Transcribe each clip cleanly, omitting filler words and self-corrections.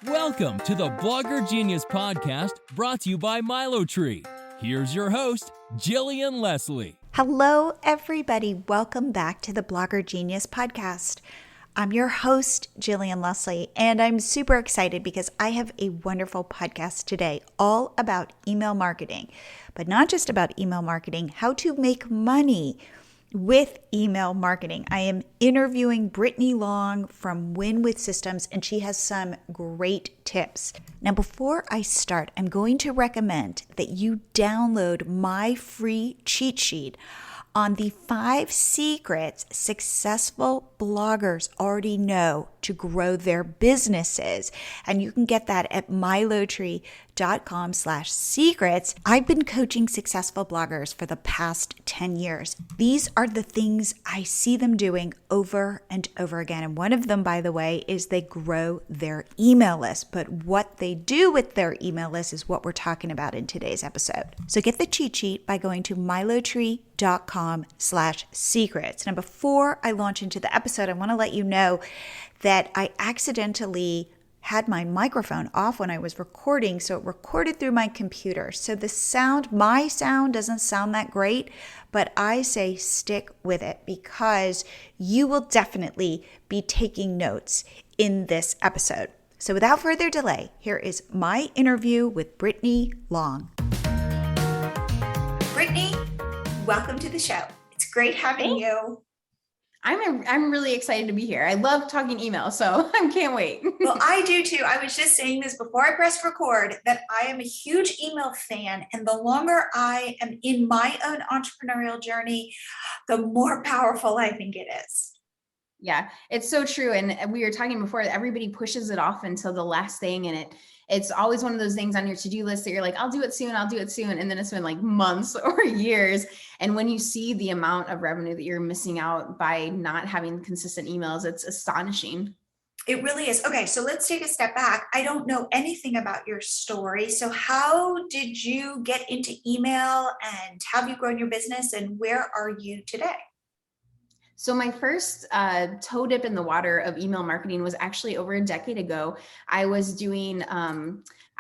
Welcome to the Blogger Genius Podcast, brought to you by MiloTree. Here's your host, Jillian Leslie. Hello, everybody. Welcome back to the Blogger Genius Podcast. I'm your host, Jillian Leslie, and I'm super excited because I have a wonderful podcast today all about email marketing, but not just about email marketing, how to make money with email marketing. I am interviewing Brittany Long from Win with Systems, and she has some great tips. Now, before I start, I'm going to recommend that you download my free cheat sheet on the 5 secrets successful bloggers already know to grow their businesses. And you can get that at milotree.com/secrets. I've been coaching successful bloggers for the past 10 years. These are the things I see them doing over and over again. And one of them, by the way, is they grow their email list. But what they do with their email list is what we're talking about in today's episode. So get the cheat sheet by going to milotree.com/secrets. Now, before I launch into the episode, I want to let you know that I accidentally had my microphone off when I was recording, so it recorded through my computer. So my sound doesn't sound that great, but I say stick with it because you will definitely be taking notes in this episode. So without further delay, here is my interview with Brittany Long. Brittany, welcome to the show. It's great having you. I'm really excited to be here. I love talking email, so I can't wait. Well, I do too. I was just saying this before I press record that I am a huge email fan, and the longer I am in my own entrepreneurial journey, the more powerful I think it is. Yeah, it's so true. And we were talking before, everybody pushes it off until the last thing, and it's always one of those things on your to-do list that you're like, I'll do it soon. And then it's been like months or years. And when you see the amount of revenue that you're missing out by not having consistent emails, it's astonishing. It really is. Okay, so let's take a step back. I don't know anything about your story. So how did you get into email, and how have you grown your business, and where are you today? So my first toe dip in the water of email marketing was actually over a decade ago. I was doing,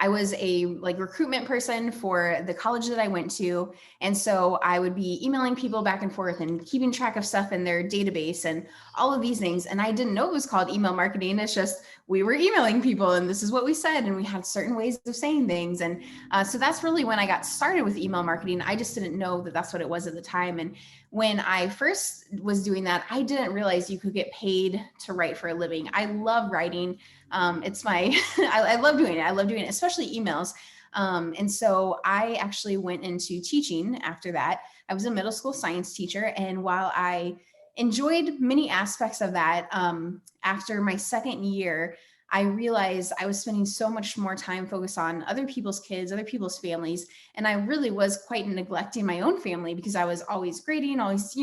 I was a recruitment person for the college that I went to. And so I would be emailing people back and forth and keeping track of stuff in their database and all of these things. And I didn't know it was called email marketing. It's just, we were emailing people and this is what we said. And we had certain ways of saying things. And so that's really when I got started with email marketing. I just didn't know that that's what it was at the time. And when I first was doing that, I didn't realize you could get paid to write for a living. I love writing. It's my, I love doing it. I love doing it, especially emails. And so I actually went into teaching after that. I was a middle school science teacher. And while I enjoyed many aspects of that, after my second year, I realized I was spending so much more time focused on other people's kids, other people's families. And I really was quite neglecting my own family because I was always grading, always,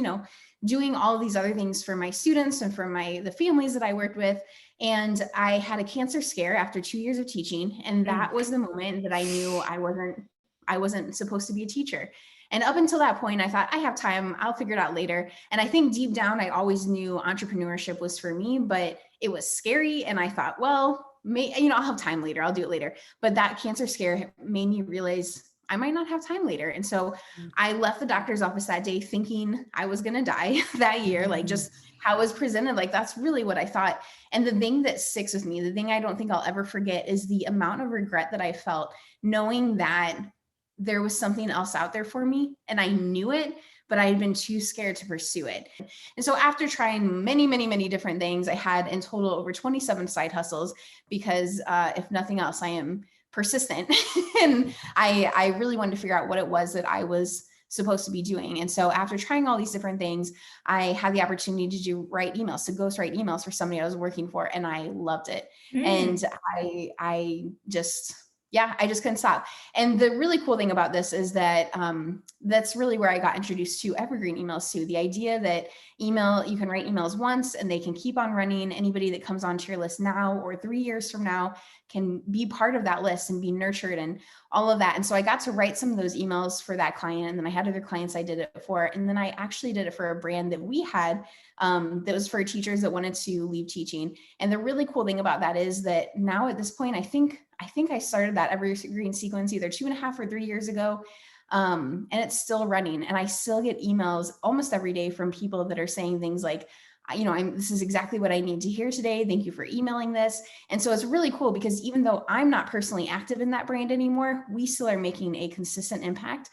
doing all these other things for my students and for the families that I worked with. And I had a cancer scare after 2 years of teaching. And that was the moment that I knew I wasn't supposed to be a teacher. And up until that point, I thought, I have time, I'll figure it out later. And I think deep down, I always knew entrepreneurship was for me, but it was scary. And I thought, well, I'll have time later, I'll do it later. But that cancer scare made me realize I might not have time later. And so I left the doctor's office that day thinking I was going to die that year, like just how it was presented. Like, that's really what I thought. And the thing that sticks with me, the thing I don't think I'll ever forget, is the amount of regret that I felt knowing that there was something else out there for me. And I knew it, but I had been too scared to pursue it. And so after trying many, many, many different things, I had in total over 27 side hustles because if nothing else, I am persistent. And I really wanted to figure out what it was that I was supposed to be doing. And so after trying all these different things, I had the opportunity to write emails, to ghostwrite emails for somebody I was working for. And I loved it. And I just couldn't stop. And the really cool thing about this is that that's really where I got introduced to evergreen emails too. The idea that you can write emails once and they can keep on running. Anybody that comes onto your list now or 3 years from now can be part of that list and be nurtured and all of that. And so I got to write some of those emails for that client. And then I had other clients I did it for. And then I actually did it for a brand that we had that was for teachers that wanted to leave teaching. And the really cool thing about that is that now at this point, I think I started that Evergreen sequence either 2.5 or 3 years ago. And it's still running. And I still get emails almost every day from people that are saying things like, this is exactly what I need to hear today. Thank you for emailing this. And so it's really cool because even though I'm not personally active in that brand anymore, we still are making a consistent impact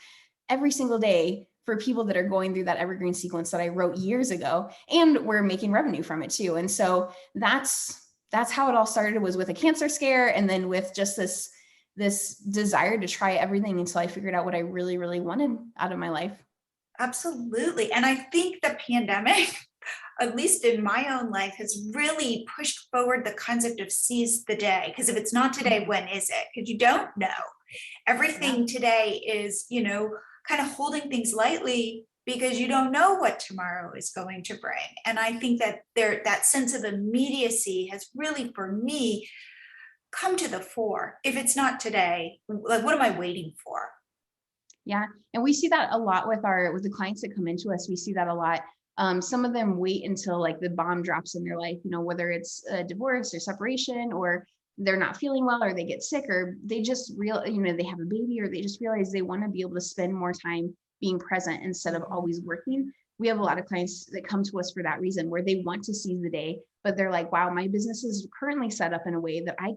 every single day for people that are going through that Evergreen sequence that I wrote years ago, and we're making revenue from it too. And so that's how it all started, was with a cancer scare. And then with just this desire to try everything until I figured out what I really, really wanted out of my life. Absolutely. And I think the pandemic, at least in my own life, has really pushed forward the concept of seize the day. Because if it's not today, when is it? Because you don't know. Everything today is, kind of holding things lightly because you don't know what tomorrow is going to bring. And I think that that sense of immediacy has really, for me, come to the fore. If it's not today, like, what am I waiting for? Yeah. And we see that a lot with the clients that come into us. We see that a lot. Some of them wait until like the bomb drops in their life, whether it's a divorce or separation, or they're not feeling well, or they get sick, or they just they have a baby, or they just realize they want to be able to spend more time being present instead of always working. We have a lot of clients that come to us for that reason, where they want to seize the day, but they're like, wow, my business is currently set up in a way that I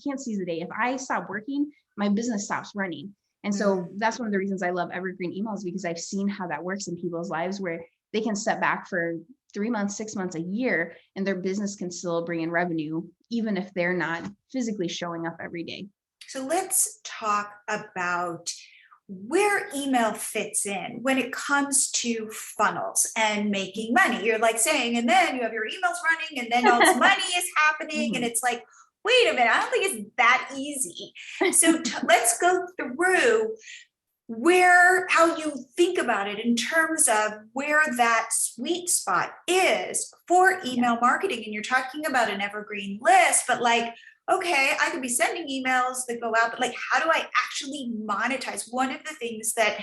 can't seize the day. If I stop working, my business stops running. And so that's one of the reasons I love Evergreen emails, because I've seen how that works in people's lives, where they can step back for 3 months, 6 months, a year, and their business can still bring in revenue, even if they're not physically showing up every day. So let's talk about where email fits in when it comes to funnels and making money. You're like saying, and then you have your emails running, and then all this money is happening. And it's like, wait a minute, I don't think it's that easy. So let's go through how you think about it in terms of where that sweet spot is for email marketing. And you're talking about an evergreen list, but like, okay, I could be sending emails that go out, but like, how do I actually monetize? One of the things that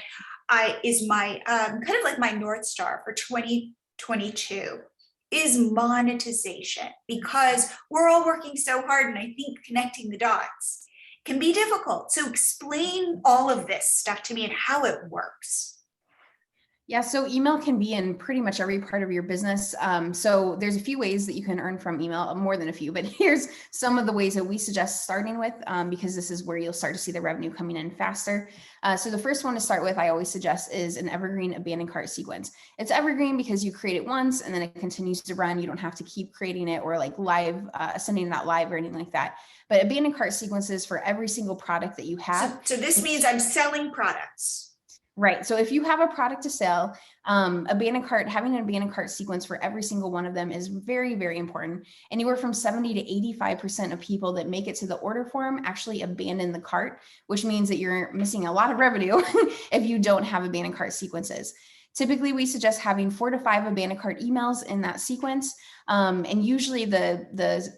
is my kind of like my North Star for 2022 is monetization, because we're all working so hard. And I think connecting the dots can be difficult. So explain all of this stuff to me and how it works. Yeah, so email can be in pretty much every part of your business. So there's a few ways that you can earn from email, more than a few, but here's some of the ways that we suggest starting with, because this is where you'll start to see the revenue coming in faster. So the first one to start with, I always suggest, is an evergreen abandoned cart sequence. It's evergreen because you create it once and then it continues to run. You don't have to keep creating it or like live, sending it out live or anything like that. But abandoned cart sequences for every single product that you have. So this means I'm selling products. Right. So if you have a product to sell, having an abandoned cart sequence for every single one of them is very, very important. Anywhere from 70 to 85% of people that make it to the order form actually abandon the cart, which means that you're missing a lot of revenue if you don't have abandoned cart sequences. Typically, we suggest having 4 to 5 abandoned cart emails in that sequence. And usually the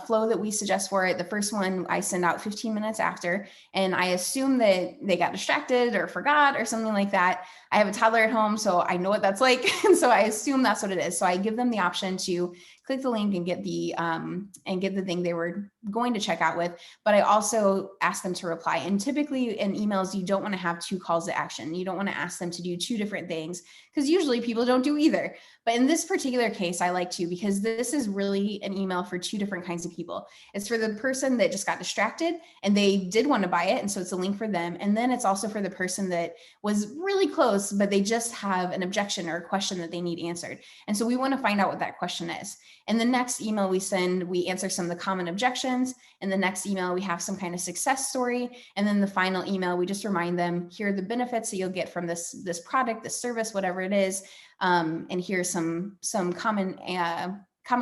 flow that we suggest for it, the first one I send out 15 minutes after, and I assume that they got distracted or forgot or something like that. I have a toddler at home, so I know what that's like. And so I assume that's what it is. So I give them the option to click the link and get the thing they were going to check out with. But I also ask them to reply. And typically in emails, you don't want to have 2 calls to action. You don't want to ask them to do 2 different things, because usually people don't do either. But in this particular case, I like to, because this is really an email for 2 different kinds of people. It's for the person that just got distracted and they did want to buy it. And so it's a link for them. And then it's also for the person that was really close, but they just have an objection or a question that they need answered. And so we want to find out what that question is. And the next email we send, we answer some of the common objections. In the next email, we have some kind of success story. And then the final email, we just remind them, here are the benefits that you'll get from this product, this service, whatever it is. And here's some common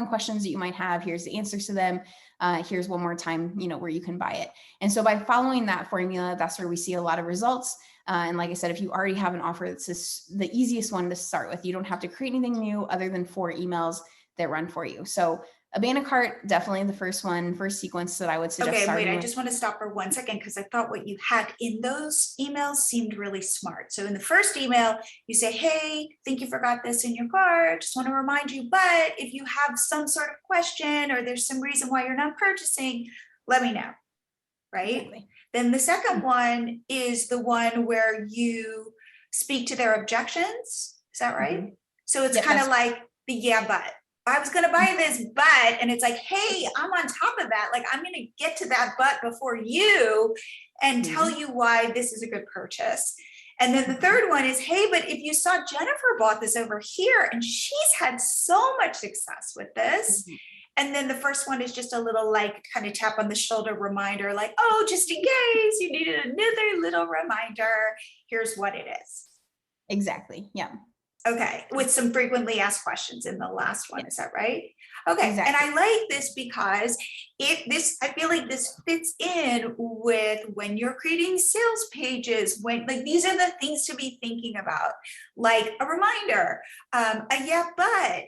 questions that you might have. Here's the answers to them. Here's one more time, where you can buy it. And so by following that formula, that's where we see a lot of results. And like I said, if you already have an offer, it's the easiest one to start with. You don't have to create anything new other than 4 emails that run for you. So abandoned cart, definitely the first sequence that I would suggest. Okay, wait, I with. just want to stop for 1 second because I thought what you had in those emails seemed really smart. So in the first email, you say, hey, think you forgot this in your cart. Just want to remind you, but if you have some sort of question or there's some reason why you're not purchasing, let me know, right? Exactly. Then the second one is the one where you speak to their objections. Is that right? Mm-hmm. So it's kind of like the yeah, but. I was going to buy this, but, and it's like, hey, I'm on top of that. Like, I'm going to get to that but before you and tell you why this is a good purchase. And then the third one is, hey, but if you saw Jennifer bought this over here and she's had so much success with this. And then the first one is just a little like kind of tap on the shoulder reminder, like, oh, just in case you needed another little reminder, here's what it is. Exactly. Yeah. Okay, with some frequently asked questions in the last one, is that right? Okay, exactly. And I like this because I feel like this fits in with when you're creating sales pages, when like these are the things to be thinking about, like a reminder, yeah, but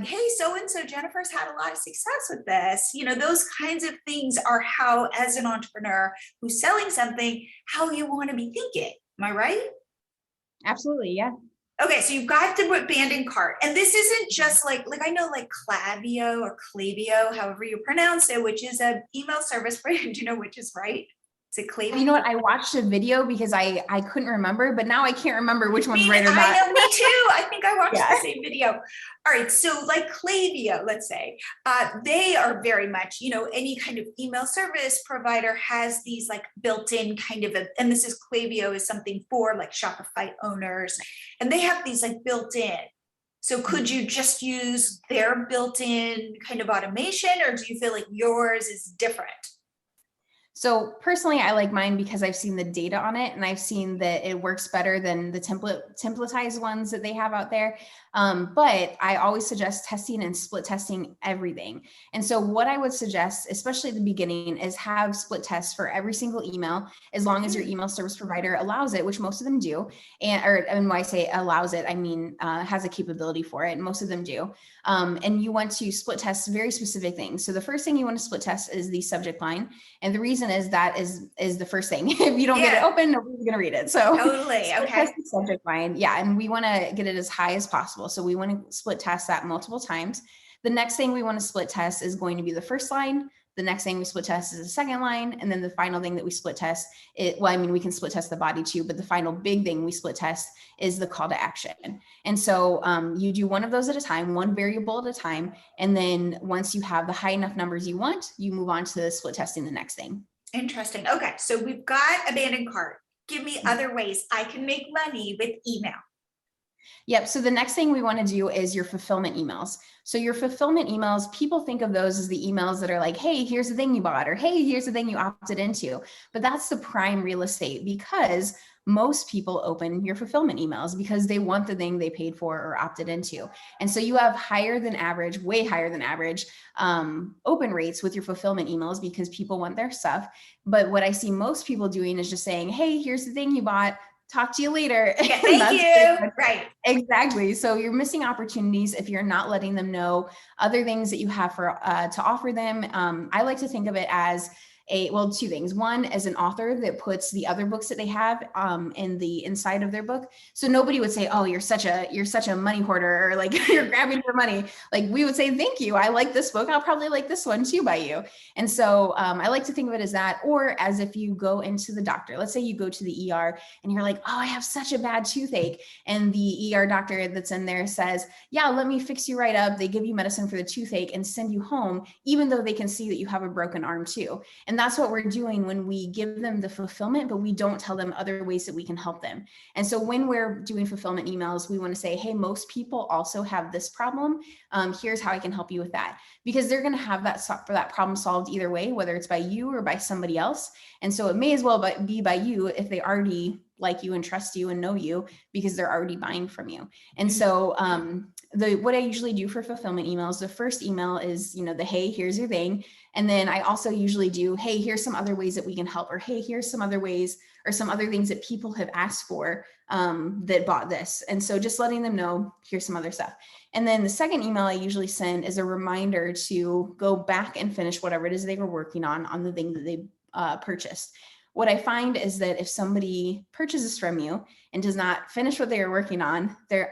hey, so-and-so Jennifer's had a lot of success with this. You know, those kinds of things are how, as an entrepreneur who's selling something, how you want to be thinking. Am I right? Absolutely, yeah. Okay, so you've got the abandoned cart, and this isn't just like I know like Klaviyo or Klaviyo, however you pronounce it, which is an email service for you. Do you know which is right? Is it Klaviyo? You know what? I watched a video because I couldn't remember, but now I can't remember which one's right or not. I know, me too. I think I watched the same video. All right, so like Klaviyo, let's say, they are very much, you know, any kind of email service provider has these like built-in kind of, and this is Klaviyo is something for like Shopify owners, and they have these like built-in. So could you just use their built-in kind of automation, or do you feel like yours is different? So personally, I like mine because I've seen the data on it and I've seen that it works better than the templatized ones that they have out there. But I always suggest testing and split testing everything. And so what I would suggest, especially at the beginning, is have split tests for every single email, as long as your email service provider allows it, which most of them do. And when I say allows it, I mean has a capability for it, and most of them do. And you want to split test very specific things. So the first thing you want to split test is the subject line. And the reason is that is the first thing. If you don't get it open, nobody's going to read it. So totally. Okay. The subject line. Yeah. And we want to get it as high as possible. So we want to split test that multiple times. The next thing we want to split test is going to be the first line. The next thing we split test is the second line. And then the final thing that we split test, we can split test the body too, but the final big thing we split test is the call to action. And so you do one of those at a time, one variable at a time. And then once you have the high enough numbers you want, you move on to split testing the next thing. Interesting. Okay. So we've got abandoned cart. Give me other ways I can make money with email. Yep. So the next thing we want to do is your fulfillment emails. So your fulfillment emails, people think of those as the emails that are like, hey, here's the thing you bought, or hey, here's the thing you opted into. But that's the prime real estate, because most people open your fulfillment emails because they want the thing they paid for or opted into. And so you have higher than average, way higher than average open rates with your fulfillment emails because people want their stuff. But what I see most people doing is just saying, hey, here's the thing you bought. Talk to you later. Yeah, thank you. Right. Exactly. So you're missing opportunities if you're not letting them know other things that you have for to offer them. I like to think of it as two things. One, as an author that puts the other books that they have in the inside of their book. So nobody would say, oh, you're such a money hoarder, or like you're grabbing for money. Like we would say, thank you. I like this book. I'll probably like this one too by you. And so I like to think of it as that, or as if you go into the doctor. Let's say you go to the ER and you're like, oh, I have such a bad toothache. And the ER doctor that's in there says, yeah, let me fix you right up. They give you medicine for the toothache and send you home, even though they can see that you have a broken arm too. And that's what we're doing when we give them the fulfillment, but we don't tell them other ways that we can help them. And so when we're doing fulfillment emails, we want to say, hey, most people also have this problem. Here's how I can help you with that. Because they're going to have that problem solved either way, whether it's by you or by somebody else. And so it may as well be by you if they already like you and trust you and know you, because they're already buying from you. And so what I usually do for fulfillment emails, the first email is, the, hey, here's your thing. And then I also usually do, hey, here's some other ways that we can help, or hey, here's some other ways or some other things that people have asked for that bought this. And so just letting them know, here's some other stuff. And then the second email I usually send is a reminder to go back and finish whatever it is they were working on the thing that they purchased. What I find is that if somebody purchases from you and does not finish what they are working on, they're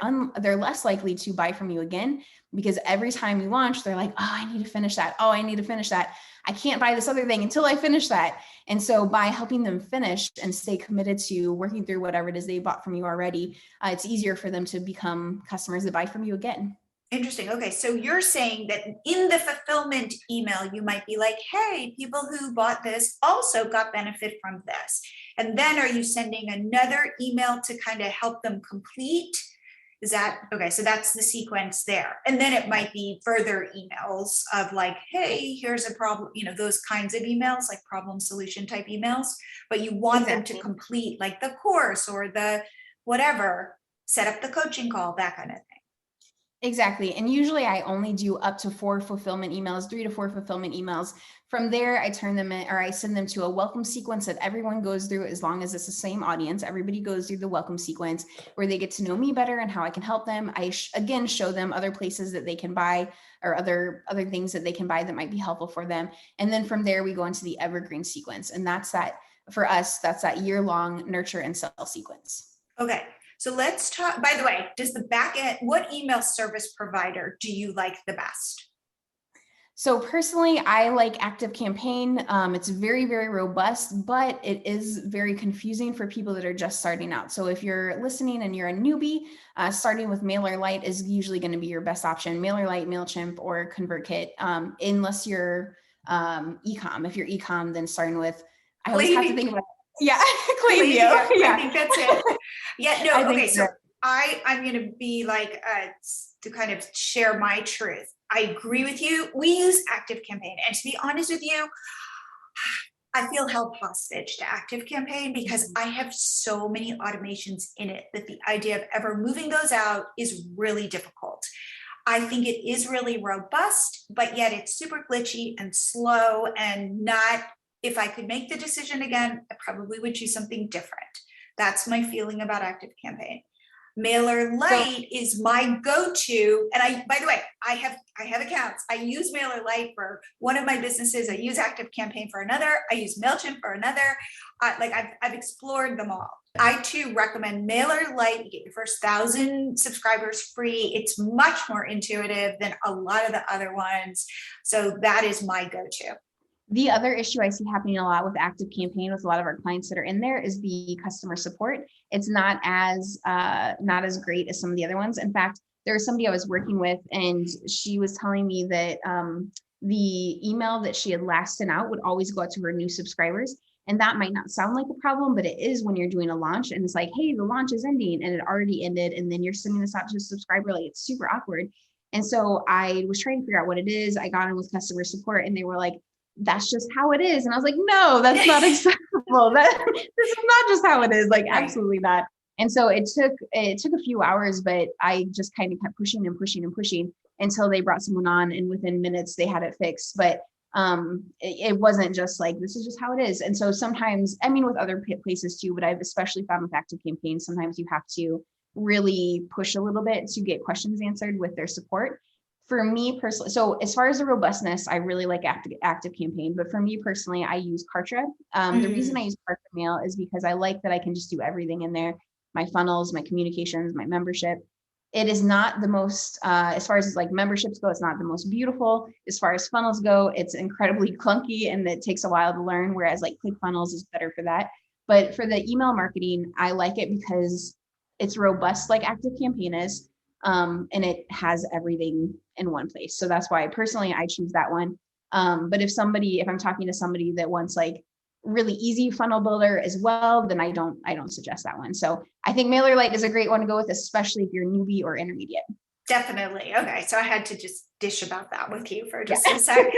less likely to buy from you again, because every time you launch, they're like, oh, I need to finish that. Oh, I need to finish that. I can't buy this other thing until I finish that. And so by helping them finish and stay committed to working through whatever it is they bought from you already, it's easier for them to become customers that buy from you again. Interesting. Okay. So you're saying that in the fulfillment email, you might be like, hey, people who bought this also got benefit from this. And then are you sending another email to kind of help them complete? Is that okay? So that's the sequence there. And then it might be further emails of like, hey, here's a problem, those kinds of emails, like problem solution type emails, but you want them to complete like the course or the whatever, set up the coaching call, that kind of thing. Exactly. And usually I only do up to 3 to 4 fulfillment emails. From there, I turn them in, or I send them to a welcome sequence that everyone goes through, as long as it's the same audience. Everybody goes through the welcome sequence where they get to know me better and how I can help them. I again show them other places that they can buy, or other things that they can buy that might be helpful for them. And then from there, we go into the evergreen sequence. And that's that, for us, that's that year-long nurture and sell sequence. Okay. So let's talk, by the way, does the backend, what email service provider do you like the best? So personally, I like ActiveCampaign. It's very, very robust, but it is very confusing for people that are just starting out. So if you're listening and you're a newbie, starting with MailerLite is usually going to be your best option. MailerLite, MailChimp, or ConvertKit, unless you're e-com. If you're e-com, then starting with, I always have to think about Klaviyo. Yeah, I think that's it. Yeah, no, okay. So I'm going to be like, to kind of share my truth. I agree with you. We use ActiveCampaign. And to be honest with you, I feel held hostage to ActiveCampaign because I have so many automations in it that the idea of ever moving those out is really difficult. I think it is really robust, but yet it's super glitchy and slow and not. If I could make the decision again, I probably would choose something different. That's my feeling about ActiveCampaign. MailerLite is my go-to. And by the way, I have accounts. I use MailerLite for one of my businesses. I use ActiveCampaign for another. I use MailChimp for another. I've explored them all. I too recommend MailerLite. You get your first 1,000 subscribers free. It's much more intuitive than a lot of the other ones. So that is my go-to. The other issue I see happening a lot with ActiveCampaign with a lot of our clients that are in there is the customer support. It's not as great as some of the other ones. In fact, there was somebody I was working with, and she was telling me that the email that she had last sent out would always go out to her new subscribers. And that might not sound like a problem, but it is when you're doing a launch and it's like, hey, the launch is ending and it already ended. And then you're sending this out to a subscriber, like it's super awkward. And so I was trying to figure out what it is. I got in with customer support and they were like, that's just how it is. And I was like, no, that's not acceptable. This is not just how it is. Like, absolutely not. And so it took a few hours, but I just kind of kept pushing and pushing and pushing until they brought someone on, and within minutes they had it fixed. But it wasn't just like, this is just how it is. And so sometimes, I mean, with other places too, but I've especially found with ActiveCampaign, sometimes you have to really push a little bit to get questions answered with their support. For me personally, so as far as the robustness, I really like ActiveCampaign, but for me personally, I use Kartra. The reason I use Kartra Mail is because I like that I can just do everything in there. My funnels, my communications, my membership. It is not the most, as far as like memberships go, it's not the most beautiful. As far as funnels go, it's incredibly clunky and it takes a while to learn, whereas like ClickFunnels is better for that. But for the email marketing, I like it because it's robust like ActiveCampaign is. And it has everything in one place. So that's why personally I choose that one. But if I'm talking to somebody that wants like really easy funnel builder as well, then I don't suggest that one. So I think MailerLite is a great one to go with, especially if you're newbie or intermediate. Definitely. Okay. So I had to just dish about that with you for just a second.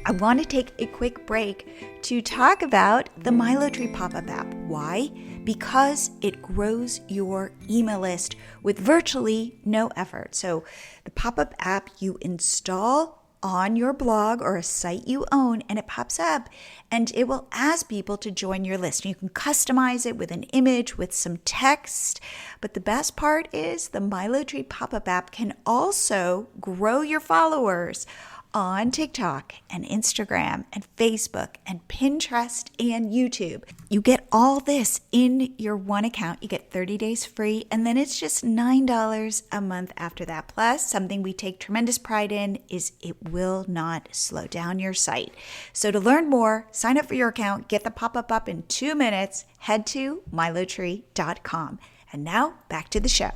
I want to take a quick break to talk about the MiloTree pop-up app. Why? because it grows your email list with virtually no effort. So the pop-up app you install on your blog or a site you own, and it pops up and it will ask people to join your list. You can customize it with an image, with some text. But the best part is the MiloTree pop-up app can also grow your followers on TikTok and Instagram and Facebook and Pinterest and YouTube. You get all this in your one account. You get 30 days free, and then it's just $9 a month after that. Plus, something we take tremendous pride in is it will not slow down your site. So to learn more, sign up for your account, get the pop-up up in 2 minutes, head to milotree.com. And now back to the show.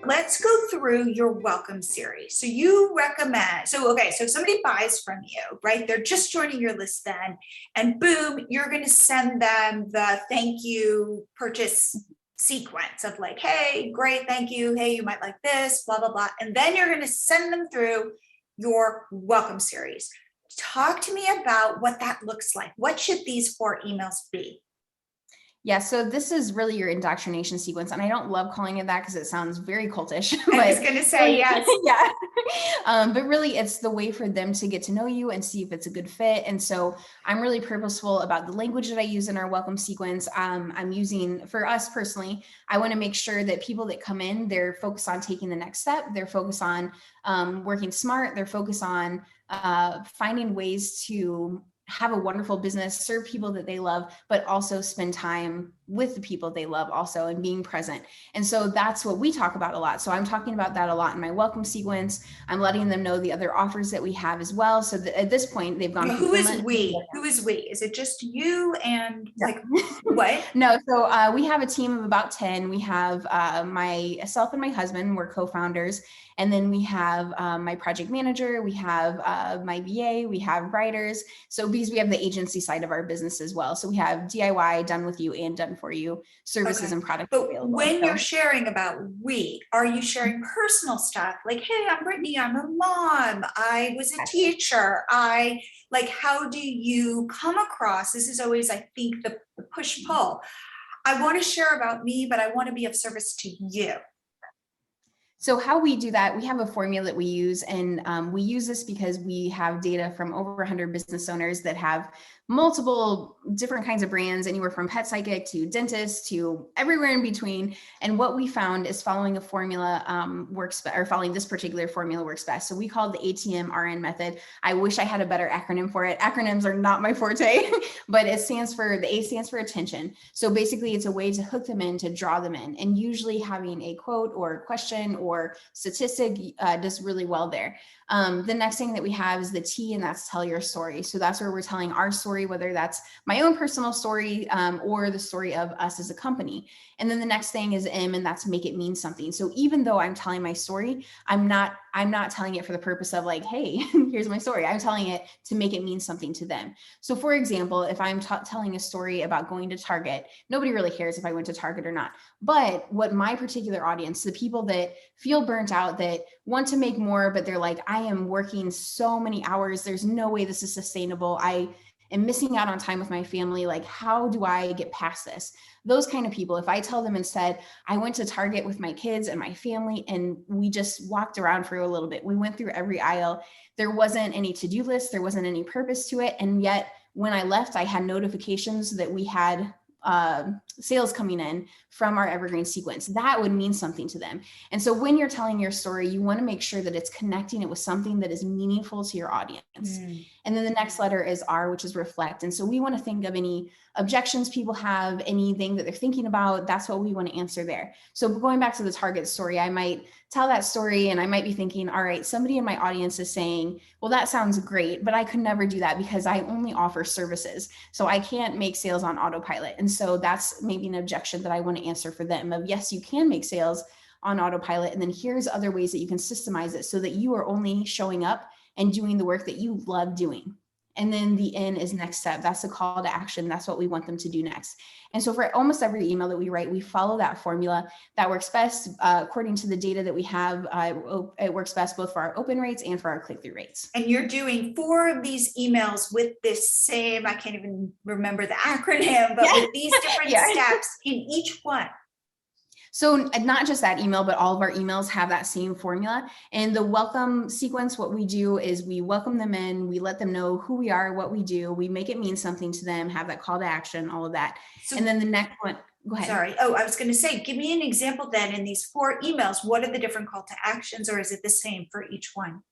Let's go through your welcome series. So you recommend, so somebody buys from you, right? They're just joining your list then, and boom, you're going to send them the thank you purchase sequence of like, hey, great, thank you. Hey, you might like this, blah, blah, blah. And then you're going to send them through your welcome series. Talk to me about what that looks like. What should these 4 emails be? Yeah, so this is really your indoctrination sequence. And I don't love calling it that because it sounds very cultish. I was going to say, yes. Yeah. But really, it's the way for them to get to know you and see if it's a good fit. And so I'm really purposeful about the language that I use in our welcome sequence. I'm using, for us personally, I want to make sure that people that come in, they're focused on taking the next step. They're focused on working smart. They're focused on finding ways to have a wonderful business, serve people that they love, but also spend time with the people they love also and being present. And so that's what we talk about a lot. So I'm talking about that a lot in my welcome sequence. I'm letting them know the other offers that we have as well. So that at this point they've gone. Who is we? Who is we? Is it just you and like what? No. So we have a team of about 10. We have myself and my husband, we're co-founders. And then we have my project manager, we have my VA, we have writers. So because we have the agency side of our business as well. So we have DIY, done with you and done for you services and products available. When you're sharing about we, are you sharing personal stuff? Like, hey, I'm Brittany, I'm a mom, I was a teacher. How do you come across? This is always, I think, the push-pull. I want to share about me, but I want to be of service to you. So how we do that, we have a formula that we use, and we use this because we have data from over 100 business owners that have multiple different kinds of brands, anywhere from pet psychic to dentist to everywhere in between. And what we found is following a formula following this particular formula works best. So we call it the ATM-RN method. I wish I had a better acronym for it. Acronyms are not my forte, but the A stands for attention. So basically it's a way to hook them in, to draw them in. And usually having a quote or question or statistic does really well there. The next thing that we have is the T, and that's tell your story. So that's where we're telling our story, whether that's my own personal story or the story of us as a company. And then the next thing is M, and that's make it mean something. So even though I'm telling my story, I'm not telling it for the purpose of like, hey, here's my story. I'm telling it to make it mean something to them. So for example, if I'm telling a story about going to Target, nobody really cares if I went to Target or not. But what my particular audience, the people that feel burnt out, that want to make more, but they're like, I am working so many hours, there's no way this is sustainable. I am missing out on time with my family. Like, how do I get past this? Those kind of people, if I tell them instead, I went to Target with my kids and my family, and we just walked around for a little bit. We went through every aisle. There wasn't any to-do list. There wasn't any purpose to it. And yet when I left, I had notifications that we had sales coming in from our evergreen sequence. That would mean something to them. And so when you're telling your story, you want to make sure that it's connecting it with something that is meaningful to your audience. And then the next letter is R, which is reflect. And so we want to think of any objections people have, anything that they're thinking about. That's what we want to answer there. So going back to the Target story, I might tell that story and I might be thinking, all right, somebody in my audience is saying, well, that sounds great, but I could never do that because I only offer services. So I can't make sales on autopilot. And so that's maybe an objection that I want to answer for them of, yes, you can make sales on autopilot. And then here's other ways that you can systemize it so that you are only showing up and doing the work that you love doing. And then the N is next step. That's the call to action. That's what we want them to do next. And so for almost every email that we write, we follow that formula that works best according to the data that we have. It works best both for our open rates and for our click-through rates. And you're doing 4 of these emails with this same, I can't even remember the acronym, but with these different steps in each one. So not just that email, but all of our emails have that same formula. And the welcome sequence, what we do is we welcome them in, we let them know who we are, what we do, we make it mean something to them, have that call to action, all of that. So, and then the next one, go ahead. Sorry. Oh, I was going to say, give me an example then in these 4 emails. What are the different call to actions, or is it the same for each one?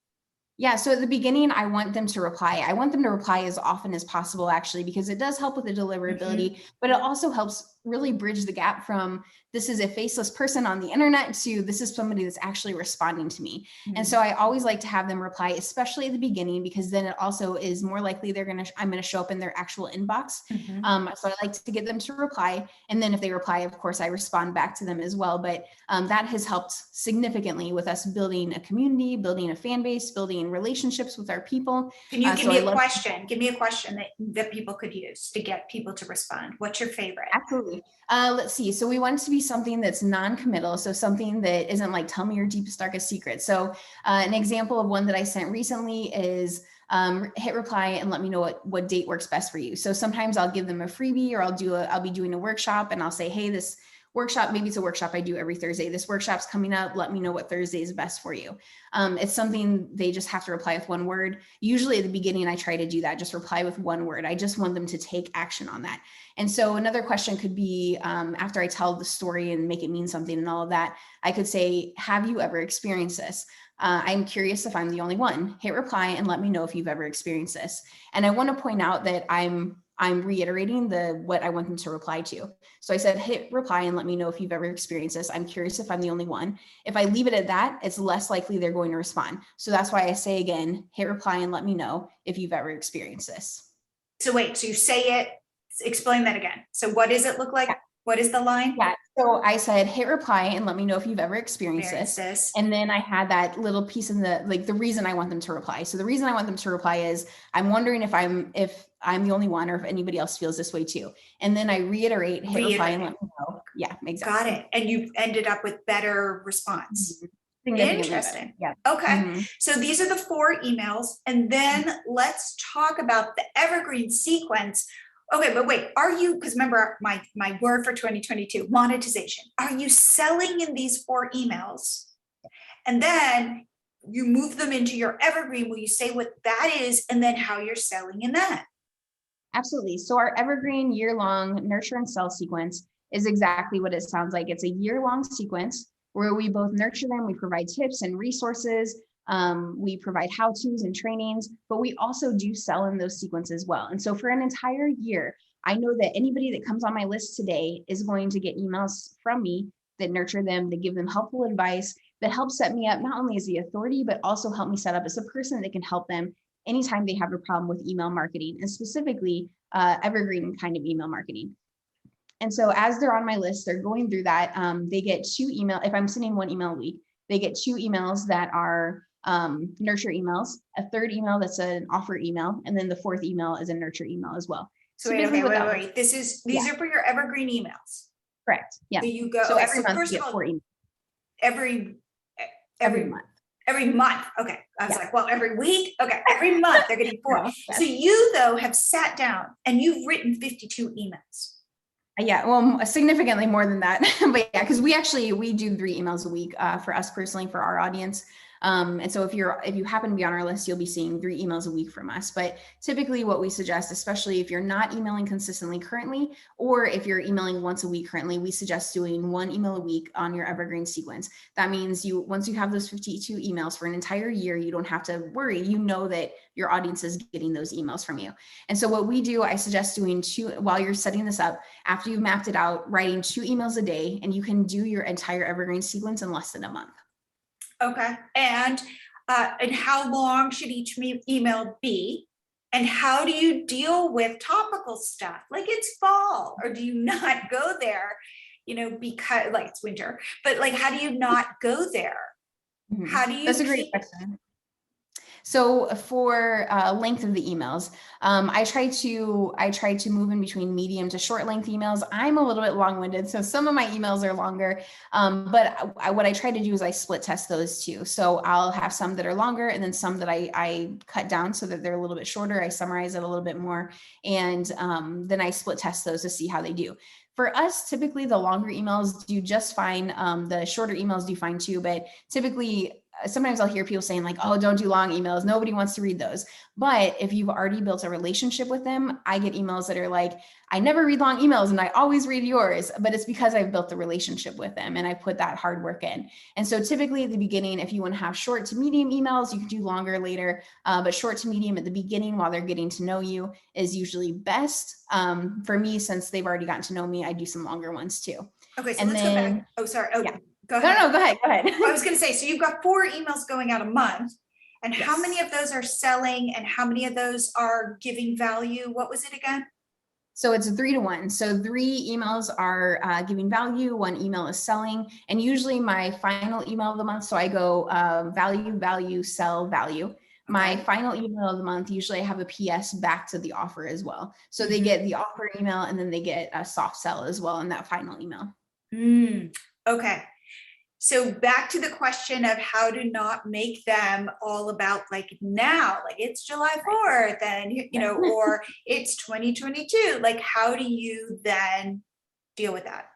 Yeah. So at the beginning, I want them to reply. I want them to reply as often as possible, actually, because it does help with the deliverability, but it also helps really bridge the gap from this is a faceless person on the internet to this is somebody that's actually responding to me. And so I always like to have them reply, especially at the beginning, because then it also is more likely I'm going to show up in their actual inbox. So I like to get them to reply. And then if they reply, of course, I respond back to them as well. But that has helped significantly with us building a community, building a fan base, building relationships with our people. Can you give me a question? Give me a question that people could use to get people to respond. What's your favorite? Absolutely. Let's see. So we want it to be something that's non-committal. So something that isn't like, tell me your deepest, darkest secret. So an example of one that I sent recently is hit reply and let me know what date works best for you. So sometimes I'll give them a freebie, or I'll be doing a workshop and I'll say, hey, this workshop, maybe it's a workshop I do every Thursday. This workshop's coming up. Let me know what Thursday is best for you. It's something they just have to reply with one word. Usually at the beginning, I try to do that. Just reply with one word. I just want them to take action on that. And so another question could be, after I tell the story and make it mean something and all of that, I could say, have you ever experienced this? I'm curious if I'm the only one. Hit reply and let me know if you've ever experienced this. And I want to point out that I'm reiterating what I want them to reply to. So I said, hit reply and let me know if you've ever experienced this. I'm curious if I'm the only one. If I leave it at that, it's less likely they're going to respond. So that's why I say again, hit reply and let me know if you've ever experienced this. So wait, so you say it, explain that again. So what does it look like? Yeah. What is the line? Yeah. So I said, hit reply and let me know if you've ever experienced this. And then I had that little piece in the reason I want them to reply. So the reason I want them to reply is I'm wondering if I'm the only one or if anybody else feels this way too. And then I reiterate, reply and let me know. Yeah, exactly. Got it. And you ended up with better response. Interesting. Yeah. Okay. So these are the 4 emails. And then let's talk about the evergreen sequence. Okay, but wait, because remember my word for 2022, monetization. Are you selling in these 4 emails? And then you move them into your evergreen. Will you say what that is and then how you're selling in that? Absolutely. So our evergreen year-long nurture and sell sequence is exactly what it sounds like. It's a year-long sequence where we both nurture them, we provide tips and resources, we provide how-tos and trainings, but we also do sell in those sequences as well. And so for an entire year, I know that anybody that comes on my list today is going to get emails from me that nurture them, that give them helpful advice, that help set me up not only as the authority, but also help me set up as a person that can help them anytime they have a problem with email marketing, and specifically evergreen kind of email marketing. And so as they're on my list, they're going through that, they get 2 emails. If I'm sending 1 email a week, they get 2 emails that are nurture emails, a 3rd email that's an offer email, and then the 4th email is a nurture email as well. So wait. These are for your evergreen emails. Correct. Yeah. So you go. So every month you get 4 emails. Every month. Every month. Okay. I was like, well, every week. Okay. Every month they're getting 4. So you though have sat down and you've written 52 emails. Yeah, well, significantly more than that. But yeah, because we do 3 emails a week for us personally, for our audience. And so if you happen to be on our list, you'll be seeing 3 emails a week from us. But typically what we suggest, especially if you're not emailing consistently currently, or if you're emailing once a week currently, we suggest doing 1 email a week on your evergreen sequence. That means once you have those 52 emails for an entire year, you don't have to worry. You know that your audience is getting those emails from you. And so what we do, I suggest doing 2, while you're setting this up, after you've mapped it out, writing 2 emails a day, and you can do your entire evergreen sequence in less than a month. Okay. And how long should each email be? And how do you deal with topical stuff? Like it's fall, or do you not go there, because like it's winter, but like, how do you not go there? Mm-hmm. That's a great question. So for length of the emails, I try to move in between medium to short length emails. I'm a little bit long-winded, so some of my emails are longer. But what I try to do is I split test those too. So I'll have some that are longer and then some that I cut down so that they're a little bit shorter. I summarize it a little bit more, and then I split test those to see how they do. For us, typically the longer emails do just fine. The shorter emails do fine too, but typically sometimes I'll hear people saying like, oh, don't do long emails. Nobody wants to read those. But if you've already built a relationship with them, I get emails that are like, I never read long emails and I always read yours, but it's because I've built the relationship with them and I put that hard work in. And so typically at the beginning, if you want to have short to medium emails, you can do longer later, but short to medium at the beginning while they're getting to know you is usually best. For me, since they've already gotten to know me, I do some longer ones too. Okay, so let's go back. Oh, sorry. Oh, yeah. Go ahead. No, go ahead. I was going to say, so you've got 4 emails going out a month, and Yes. how many of those are selling and how many of those are giving value? What was it again? So it's a 3 to 1. So 3 emails are giving value, 1 email is selling, and usually my final email of the month. So I go value, sell, value. My final email of the month, usually I have a PS back to the offer as well. So they get the offer email and then they get a soft sell as well in that final email. Okay. So back to the question of how to not make them all about like now, like it's July 4th and, or it's 2022. Like, how do you then deal with that?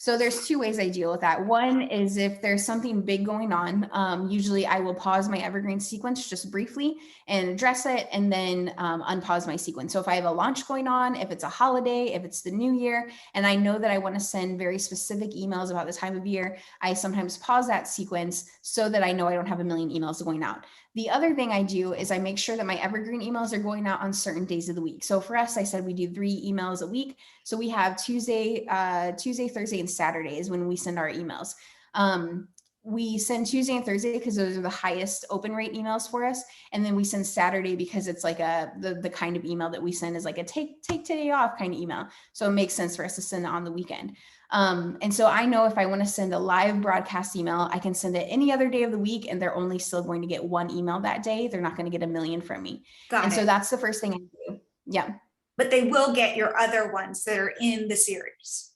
So there's 2 ways I deal with that. One is if there's something big going on, usually I will pause my evergreen sequence just briefly and address it and then unpause my sequence. So if I have a launch going on, if it's a holiday, if it's the new year, and I know that I want to send very specific emails about the time of year, I sometimes pause that sequence so that I know I don't have a million emails going out. The other thing I do is I make sure that my evergreen emails are going out on certain days of the week. So for us, I said we do 3 emails a week. So we have Tuesday, Thursday, and Saturdays when we send our emails. We send Tuesday and Thursday because those are the highest open rate emails for us. And then we send Saturday because it's like the kind of email that we send is like a take today off kind of email. So it makes sense for us to send it on the weekend. And so I know if I want to send a live broadcast email, I can send it any other day of the week and they're only still going to get 1 email that day. They're not going to get a million from me. So that's the first thing I do. Yeah. But they will get your other ones that are in the series.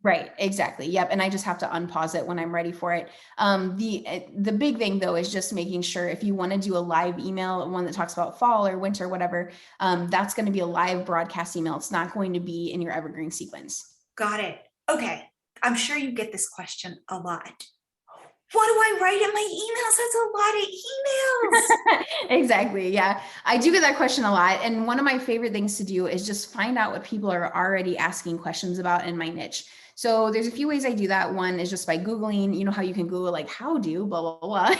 Right. Exactly. Yep. And I just have to unpause it when I'm ready for it. The big thing though, is just making sure if you want to do a live email, one that talks about fall or winter, whatever, that's going to be a live broadcast email. It's not going to be in your evergreen sequence. Got it. Okay. I'm sure you get this question a lot. What do I write in my emails? That's a lot of emails. Exactly. Yeah. I do get that question a lot. And one of my favorite things to do is just find out what people are already asking questions about in my niche. So there's a few ways I do that. One is just by Googling, you know how you can Google like how do blah, blah, blah,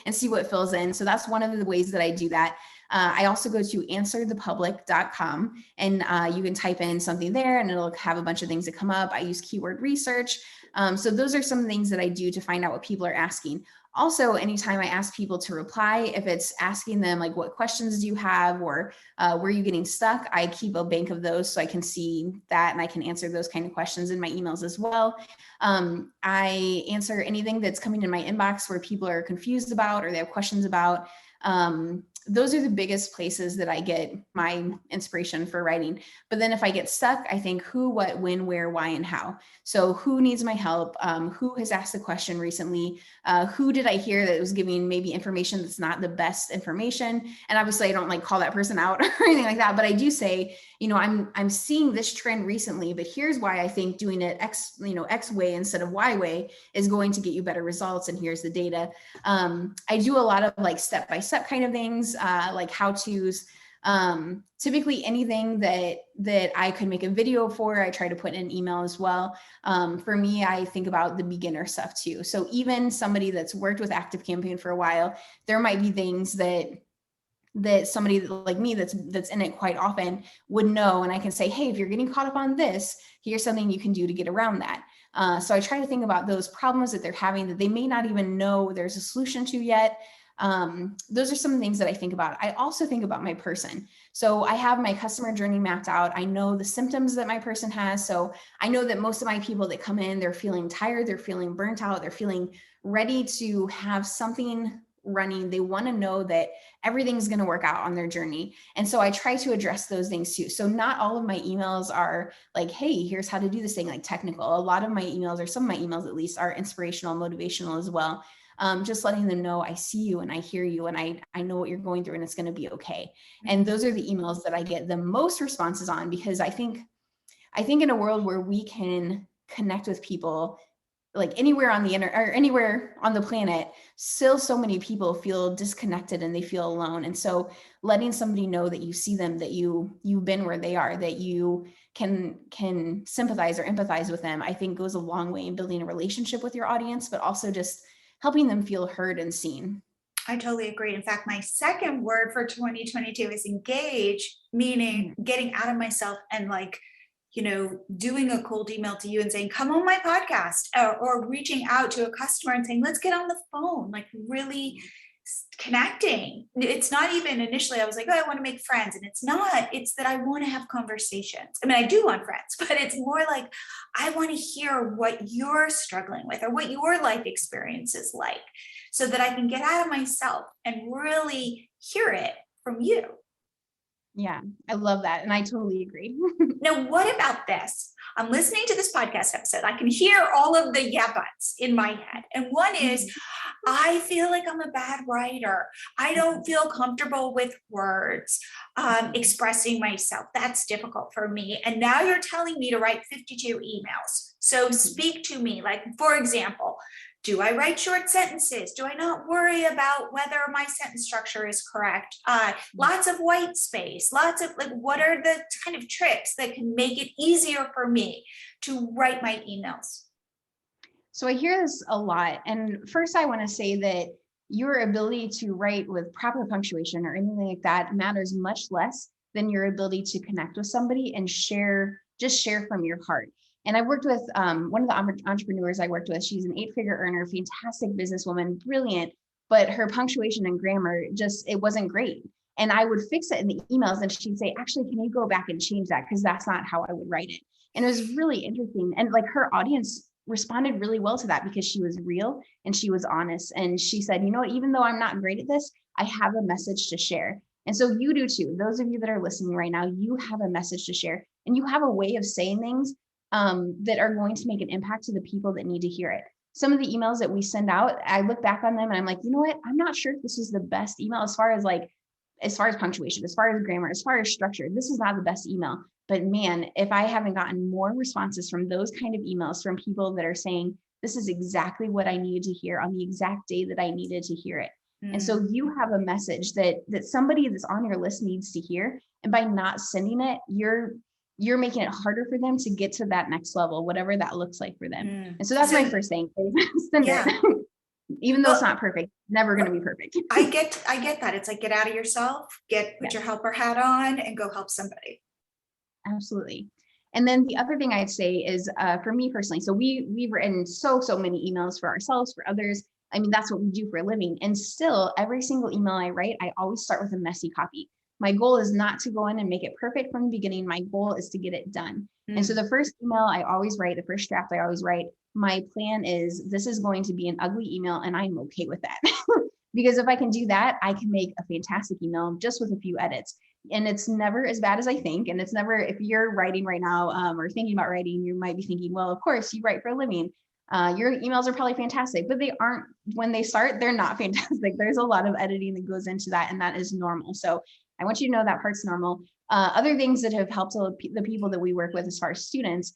and see what fills in. So that's one of the ways that I do that. I also go to answerthepublic.com and you can type in something there and it'll have a bunch of things that come up. I use keyword research. So those are some things that I do to find out what people are asking. Also, anytime I ask people to reply, if it's asking them like, what questions do you have or where are you getting stuck? I keep a bank of those so I can see that and I can answer those kind of questions in my emails as well. I answer anything that's coming in my inbox where people are confused about or they have questions about. Those are the biggest places that I get my inspiration for writing. But then if I get stuck, I think who, what, when, where, why, and how. So who needs my help? Who has asked the question recently? Who did I hear that was giving maybe information that's not the best information? And obviously I don't like call that person out or anything like that, but I do say, I'm seeing this trend recently, but here's why I think doing it X way instead of Y way is going to get you better results. And here's the data. I do a lot of like step-by-step kind of things, like how-tos. Typically anything that I could make a video for, I try to put in an email as well. For me, I think about the beginner stuff too. So even somebody that's worked with ActiveCampaign for a while, there might be things that somebody like me that's in it quite often would know. And I can say, hey, if you're getting caught up on this, here's something you can do to get around that. So I try to think about those problems that they're having that they may not even know there's a solution to yet. Those are some things that I think about. I also think about my person. So I have my customer journey mapped out. I know the symptoms that my person has. So I know that most of my people that come in, they're feeling tired, they're feeling burnt out, they're feeling ready to have something running, they want to know that everything's going to work out on their journey. And so I try to address those things too. So not all of my emails are like, hey, here's how to do this thing, like technical. A lot of my emails, or some of my emails at least, are inspirational, motivational as well. Just letting them know I see you and I hear you and I know what you're going through and it's going to be okay. And those are the emails that I get the most responses on, because I think in a world where we can connect with people like anywhere on the internet or anywhere on the planet, still so many people feel disconnected and they feel alone. And so letting somebody know that you see them, that you've been where they are, that you can sympathize or empathize with them, I think goes a long way in building a relationship with your audience, but also just helping them feel heard and seen. I totally agree. In fact, my second word for 2022 is engage, meaning getting out of myself and like, doing a cold email to you and saying, come on my podcast, or reaching out to a customer and saying, let's get on the phone, like really connecting. It's not even initially, I was like, oh, I want to make friends. And it's not, it's that I want to have conversations. I mean, I do want friends, but it's more like, I want to hear what you're struggling with or what your life experience is like, so that I can get out of myself and really hear it from you. Yeah, I love that. And I totally agree. Now, what about this? I'm listening to this podcast episode. I can hear all of the yeah buts in my head. And one is, I feel like I'm a bad writer. I don't feel comfortable with words, expressing myself. That's difficult for me. And now you're telling me to write 52 emails. So speak to me. Like, for example, do I write short sentences? Do I not worry about whether my sentence structure is correct? Lots of white space, lots of like, what are the kind of tricks that can make it easier for me to write my emails? So I hear this a lot. And first I want to say that your ability to write with proper punctuation or anything like that matters much less than your ability to connect with somebody and share from your heart. And I worked with one of the entrepreneurs I worked with. She's an 8-figure earner, fantastic businesswoman, brilliant, but her punctuation and grammar it wasn't great. And I would fix it in the emails and she'd say, actually, can you go back and change that? Because that's not how I would write it. And it was really interesting. And like her audience responded really well to that because she was real and she was honest. And she said, you know what, even though I'm not great at this, I have a message to share. And so you do too. Those of you that are listening right now, you have a message to share and you have a way of saying things that are going to make an impact to the people that need to hear it. Some of the emails that we send out, I look back on them and I'm like, you know what? I'm not sure if this is the best email as far as punctuation, as far as grammar, as far as structure. This is not the best email. But man, if I haven't gotten more responses from those kind of emails from people that are saying, this is exactly what I needed to hear on the exact day that I needed to hear it. Mm-hmm. And so you have a message that somebody that's on your list needs to hear. And by not sending it, you're making it harder for them to get to that next level, whatever that looks like for them. Mm. And so that's my first thing. Send it. Even though it's not perfect, never going to be perfect. I get that. It's like, get out of yourself, put your helper hat on and go help somebody. Absolutely. And then the other thing I'd say is for me personally, so we've written so many emails for ourselves, for others. I mean, that's what we do for a living. And still every single email I write, I always start with a messy copy. My goal is not to go in and make it perfect from the beginning. My goal is to get it done. And so the first email I always write, the first draft I always write, my plan is this is going to be an ugly email and I'm okay with that. Because if I can do that, I can make a fantastic email just with a few edits. And it's never as bad as I think. And it's never, if you're writing right now or thinking about writing, you might be thinking, well, of course you write for a living. Your emails are probably fantastic, but they aren't, when they start, they're not fantastic. There's a lot of editing that goes into that and that is normal. So I want you to know that part's normal. Other things that have helped the people that we work with as far as students,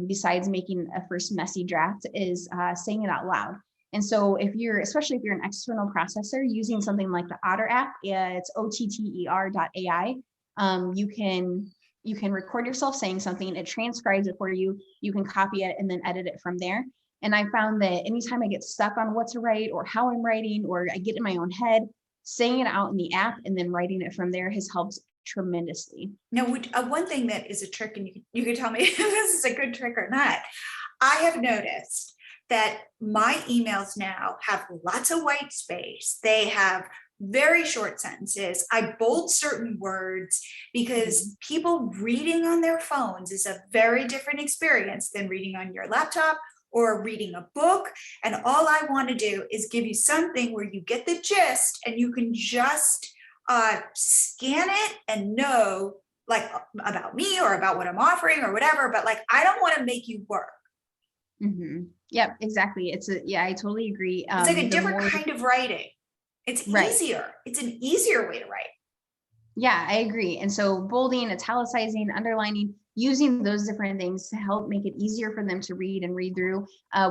besides making a first messy draft, is saying it out loud. And so especially if you're an external processor using something like the Otter app, it's otter.ai, you can record yourself saying something, it transcribes it for you, you can copy it and then edit it from there. And I found that anytime I get stuck on what to write or how I'm writing, or I get in my own head, saying it out in the app and then writing it from there has helped tremendously. Now, one thing that is a trick, and you can tell me if this is a good trick or not, I have noticed that my emails now have lots of white space. They have very short sentences. I bold certain words because people reading on their phones is a very different experience than reading on your laptop or reading a book. And all I want to do is give you something where you get the gist and you can just scan it and know like about me or about what I'm offering or whatever. But like, I don't want to make you work. Mm-hmm. Yep, exactly. I totally agree. It's like a different kind of writing. It's easier. It's an easier way to write. Yeah, I agree. And so bolding, italicizing, underlining, using those different things to help make it easier for them to read and read through.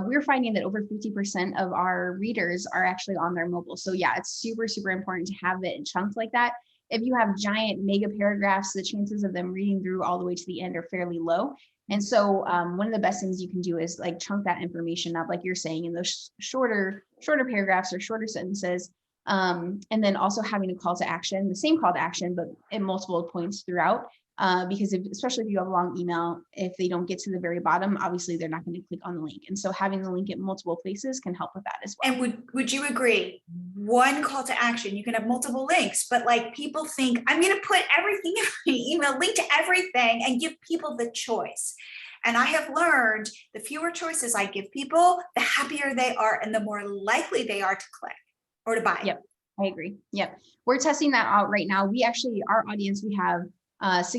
We're finding that over 50% of our readers are actually on their mobile. So yeah, it's super, super important to have it chunked like that. If you have giant mega paragraphs, the chances of them reading through all the way to the end are fairly low. And so one of the best things you can do is like chunk that information up, like you're saying, in those shorter paragraphs or shorter sentences. And then also having a call to action, the same call to action, but at multiple points throughout. Because especially if you have a long email, if they don't get to the very bottom, obviously they're not going to click on the link. And so having the link at multiple places can help with that as well. And would you agree? One call to action, you can have multiple links, but like people think I'm going to put everything in my email, link to everything and give people the choice. And I have learned the fewer choices I give people, the happier they are and the more likely they are to click or to buy. Yep, I agree. Yep. We're testing that out right now. Our audience, we have it's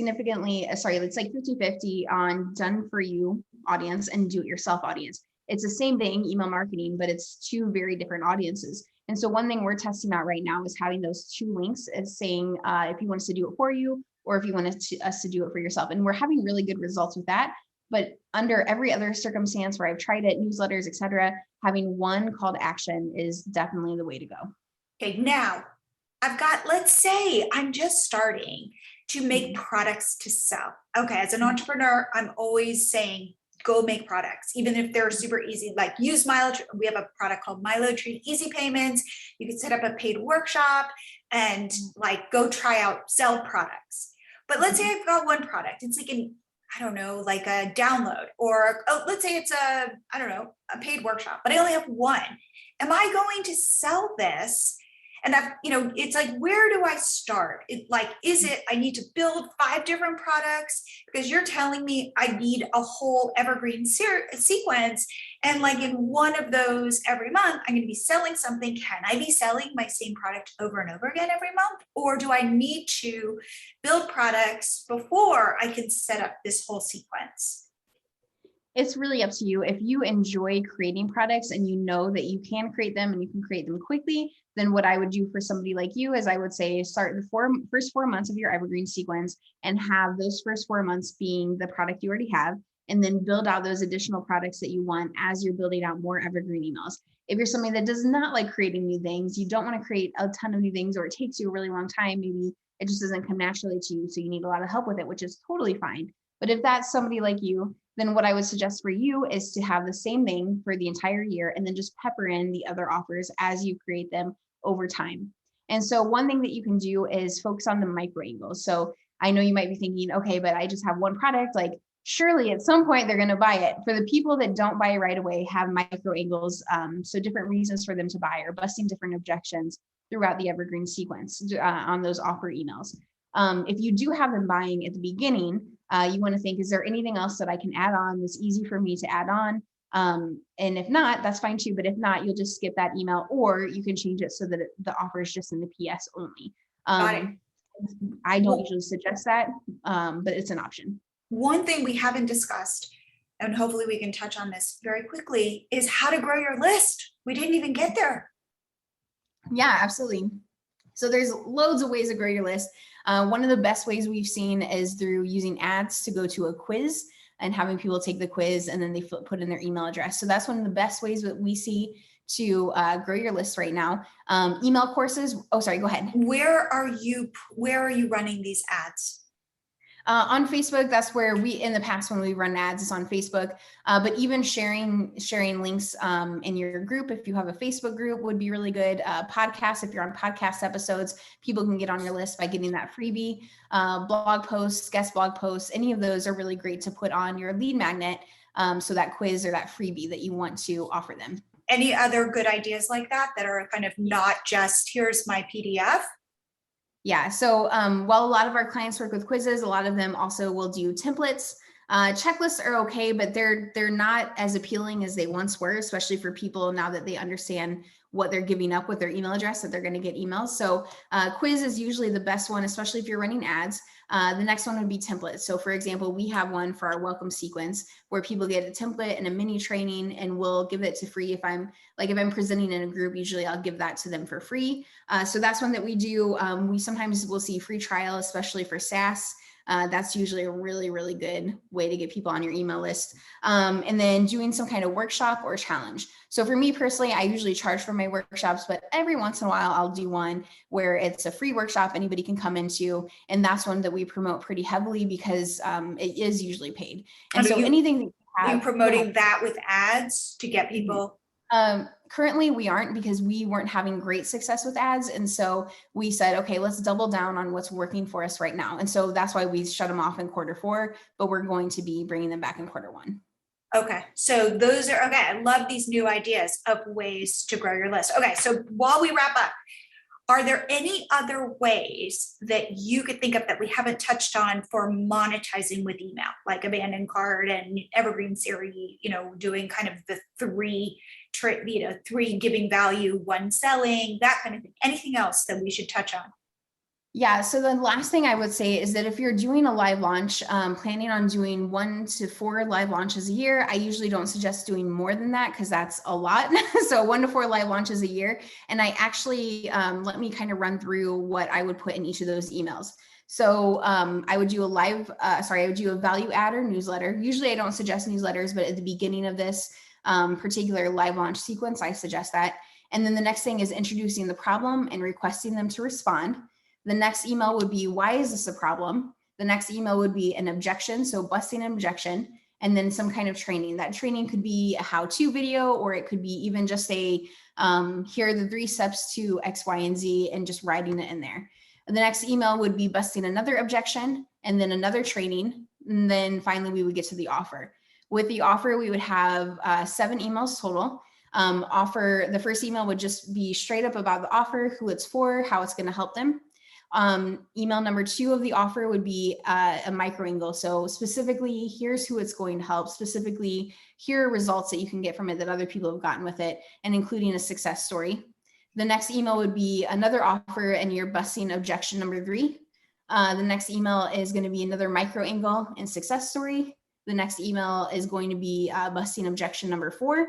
like 50-50 on done for you audience and do it yourself audience. It's the same thing, email marketing, but it's two very different audiences. And so one thing we're testing out right now is having those two links as saying, if you want us to do it for you, or if you want us to do it for yourself. And we're having really good results with that. But under every other circumstance where I've tried it, newsletters, etc., having one call to action is definitely the way to go. Okay, now let's say I'm just starting to make products to sell. Okay, as an entrepreneur, I'm always saying, go make products, even if they're super easy, like use MiloTree. We have a product called MiloTree Easy Payments. You can set up a paid workshop and like go try out, sell products. But let's say I've got one product. It's like like a download or let's say it's a paid workshop, but I only have one. Am I going to sell this? And it's like, where do I start? I need to build 5 different products because you're telling me I need a whole evergreen sequence. And like in one of those every month, I'm going to be selling something. Can I be selling my same product over and over again every month? Or do I need to build products before I can set up this whole sequence? It's really up to you. If you enjoy creating products and you know that you can create them and you can create them quickly, then what I would do for somebody like you is I would say start the first 4 months of your evergreen sequence and have those first 4 months being the product you already have, and then build out those additional products that you want as you're building out more evergreen emails. If you're somebody that does not like creating new things, you don't want to create a ton of new things, or it takes you a really long time, maybe it just doesn't come naturally to you, so you need a lot of help with it, which is totally fine. But if that's somebody like you, then what I would suggest for you is to have the same thing for the entire year and then just pepper in the other offers as you create them over time. And so one thing that you can do is focus on the micro angles. So I know you might be thinking, okay, but I just have one product, like surely at some point they're going to buy it. For the people that don't buy it right away, have micro angles. So different reasons for them to buy or busting different objections throughout the evergreen sequence on those offer emails. If you do have them buying at the beginning, you want to think, is there anything else that I can add on that's easy for me to add on? And if not, that's fine too. But if not, you'll just skip that email, or you can change it so that the offer is just in the PS only. I don't usually suggest that, but it's an option. One thing we haven't discussed, and hopefully we can touch on this very quickly, is how to grow your list. We didn't even get there. Yeah, absolutely. So there's loads of ways to grow your list. One of the best ways we've seen is through using ads to go to a quiz and having people take the quiz and then they put in their email address. So that's one of the best ways that we see to grow your list right now. Email courses. Oh, sorry, go ahead. Where are you running these ads? On Facebook, that's where in the past when we run ads, it's on Facebook, but even sharing links in your group, if you have a Facebook group, would be really good. Podcasts, if you're on podcast episodes, people can get on your list by getting that freebie. Blog posts, guest blog posts, any of those are really great to put on your lead magnet. So that quiz or that freebie that you want to offer them. Any other good ideas like that are kind of not just here's my PDF? Yeah. So while a lot of our clients work with quizzes, a lot of them also will do templates. Checklists are okay, but they're not as appealing as they once were, especially for people now that they understand what they're giving up with their email address, that they're going to get emails. So quiz is usually the best one, especially if you're running ads. The next one would be templates. So for example, we have one for our welcome sequence where people get a template and a mini training, and we'll give it to free. If I'm presenting in a group, usually I'll give that to them for free. So that's one that we do. We sometimes will see free trial, especially for SaaS. That's usually a really, really good way to get people on your email list. And then doing some kind of workshop or challenge. So for me personally, I usually charge for my workshops, but every once in a while I'll do one where it's a free workshop anybody can come into. And that's one that we promote pretty heavily because it is usually paid. And so anything that you have, are you promoting that with ads to get people? Currently we aren't, because we weren't having great success with ads. And so we said, okay, let's double down on what's working for us right now. And so that's why we shut them off in Q4, but we're going to be bringing them back in Q1. Okay. So those are, okay. I love these new ideas of ways to grow your list. Okay. So while we wrap up, are there any other ways that you could think of that we haven't touched on for monetizing with email, like abandoned cart and evergreen series, doing kind of the three giving value, one selling, that kind of thing? Anything else that we should touch on? Yeah. So the last thing I would say is that if you're doing a live launch, planning on doing 1 to 4 live launches a year, I usually don't suggest doing more than that because that's a lot. So 1 to 4 live launches a year. And I actually, let me kind of run through what I would put in each of those emails. So I would do a value add or newsletter. Usually I don't suggest newsletters, but at the beginning of this particular live launch sequence, I suggest that. And then the next thing is introducing the problem and requesting them to respond. The next email would be, why is this a problem? The next email would be an objection. So busting an objection, and then some kind of training. That training could be a how-to video, or it could be even just a, here are the 3 steps to X, Y, and Z, and just writing it in there. The next email would be busting another objection, and then another training. And then finally, we would get to the offer. With the offer, we would have 7 emails total. The first email would just be straight up about the offer, who it's for, how it's going to help them. Email number 2 of the offer would be a micro angle. So specifically, here's who it's going to help. Specifically, here are results that you can get from it that other people have gotten with it, and including a success story. The next email would be another offer, and you're busting objection number 3. The next email is going to be another micro angle and success story. The next email is going to be busting objection number 4.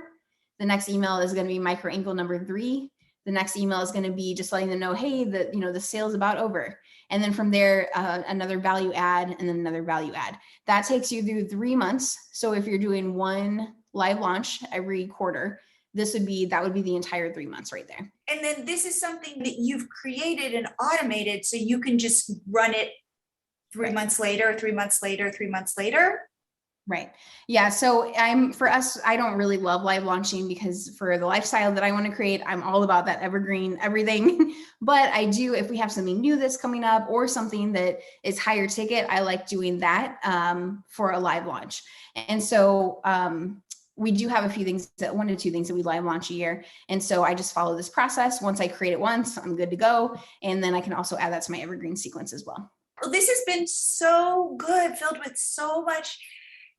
The next email is going to be micro angle number 3. The next email is going to be just letting them know, hey, the sale's about over. And then from there, another value add, and then another value add. That takes you through 3 months. So if you're doing 1 live launch every quarter, that would be the entire 3 months right there. And then this is something that you've created and automated, so you can just run it 3 months later, 3 months later, 3 months later. Right. Yeah. So for us, I don't really love live launching because for the lifestyle that I want to create, I'm all about that evergreen everything. But I do, if we have something new that's coming up or something that is higher ticket, I like doing that for a live launch. And so we do have 1 to 2 things that we live launch a year. And so I just follow this process. Once I create it once, I'm good to go. And then I can also add that to my evergreen sequence as well. Well, this has been so good, filled with so much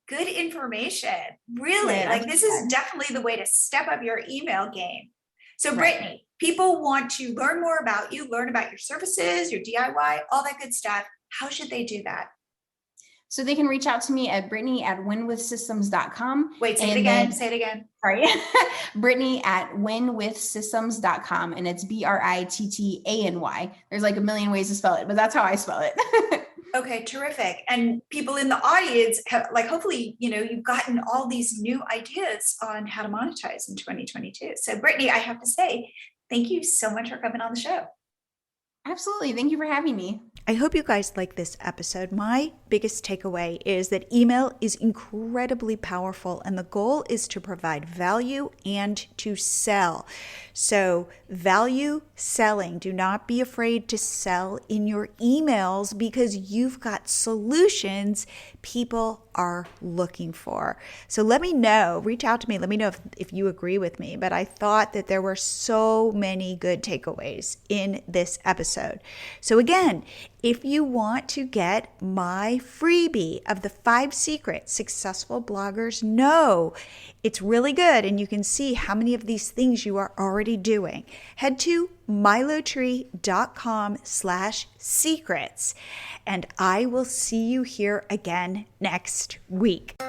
good information. Really, this is definitely the way to step up your email game. So Brittany, people want to learn more about you, learn about your services, your DIY, all that good stuff. How should they do that? So they can reach out to me at Brittany@winwithsystems.com. Wait, say it again. Sorry. Brittany at winwithsystems.com. And it's BRITTANY. There's like a million ways to spell it, but that's how I spell it. Okay, terrific. And people in the audience have, hopefully, you've gotten all these new ideas on how to monetize in 2022. So Brittany, I have to say, thank you so much for coming on the show. Absolutely. Thank you for having me. I hope you guys like this episode. My biggest takeaway is that email is incredibly powerful, and the goal is to provide value and to sell. So value selling. Do not be afraid to sell in your emails because you've got solutions people are looking for. So let me know, reach out to me. Let me know if you agree with me. But I thought that there were so many good takeaways in this episode. So again, if you want to get my freebie of the 5 secrets successful bloggers know. It's really good, and you can see how many of these things you are already doing. Head to milotree.com/secrets, and I will see you here again next week.